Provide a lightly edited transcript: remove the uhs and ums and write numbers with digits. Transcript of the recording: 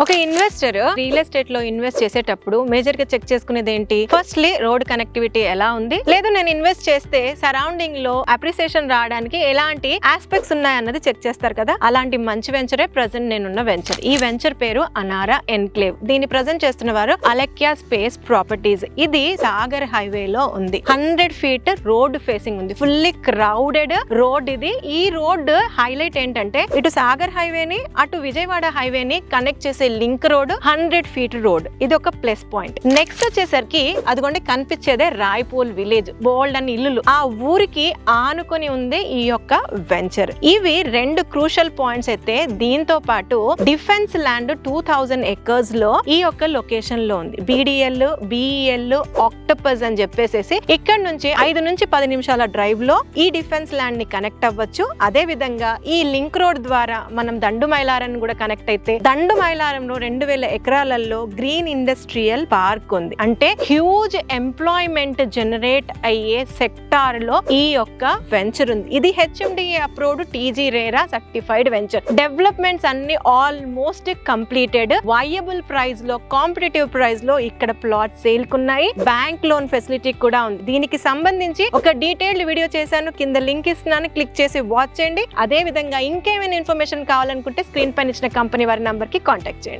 ఒక investor real estate లో invest చేసేటప్పుడు మేజర్ గా చెక్ చేసుకునేది ఏంటి? ఫస్ట్లీ రోడ్ కనెక్టివిటీ ఎలా ఉంది, లేదు నేను ఇన్వెస్ట్ చేస్తే సరౌండింగ్ లో అప్రిసియేషన్ రావడానికి ఎలాంటి ఆస్పెక్ట్స్ ఉన్నాయన్నది చెక్ చేస్తారు కదా. అలాంటి మంచి వెంచరే ప్రెసెంట్ నేనున్న వెంచర్. ఈ వెంచర్ పేరు అనారా ఎన్క్లేవ్. దీన్ని ప్రెసెంట్ చేస్తున్న వారు అలెక్యా స్పేస్ ప్రాపర్టీస్. ఇది సాగర్ హైవే లో ఉంది. 100 feet రోడ్ ఫేసింగ్ ఉంది. ఫుల్లీ క్రౌడెడ్ రోడ్ ఇది. ఈ రోడ్ హైలైట్ ఏంటంటే ఇటు సాగర్ హైవేని అటు విజయవాడ హైవేని కనెక్ట్ చేసే లింక్ రోడ్ 100 feet రోడ్. ఇది ఒక ప్లస్ పాయింట్. నెక్స్ట్ వచ్చేసరికి అదిగోండి కనిపించేదే రాయపూల్ విలేజ్. బోల్డ్ అని ఇల్లులు. ఆ ఊరికి ఆనుకొని ఉంది ఈ యొక్క వెంచర్. ఇవి రెండు క్రూషల్ పాయింట్స్ అయితే దీంతో పాటు డిఫెన్స్ ల్యాండ్ 2000 acres లో ఈ యొక్క లొకేషన్ లో ఉంది. BDL, BEL, ఆక్టోపస్ అని చెప్పేసి ఇక్కడ నుంచి 5 నుంచి 10 నిమిషాల డ్రైవ్ లో ఈ డిఫెన్స్ ల్యాండ్ ని కనెక్ట్ అవ్వచ్చు. అదే విధంగా ఈ లింక్ రోడ్ ద్వారా మనం దండు మైలారాన్ని కూడా కనెక్ట్ అయితే దండు మైలారంలో 2000 ఎకరాలలో గ్రీన్ ఇండస్ట్రియల్ పార్క్ ఉంది. అంటే హ్యూజ్ ఎంప్లాయ్మెంట్ జనరేట్ అయ్యే సెక్టార్ లో ఈ యొక్క వెంచర్ ఉంది. ఇది HMDA approved TG RERA certified venture. Developments అన్ని ఆల్మోస్ట్ కంప్లీటెడ్. వయబుల్ ప్రైస్ లో, కాంపిటేటివ్ ప్రైస్ లో ఇక్కడ ప్లాట్ సేల్ కున్నాయి. బ్యాంక్ లోన్ ఫెసిలిటీ కూడా ఉంది. దీనికి సంబంధించి ఒక డీటెయిల్డ్ వీడియో చేశాను, కింద లింక్ ఇస్తున్నాను, క్లిక్ చేసి వాచ్ చేయండి. అదే విధంగా ఇంకేమైనా ఇన్ఫర్మేషన్ కావాలనుకుంటే స్క్రీన్ పైన ఇచ్చిన కంపెనీ వారి నంబర్ కి కాంటాక్ట్ చేయండి.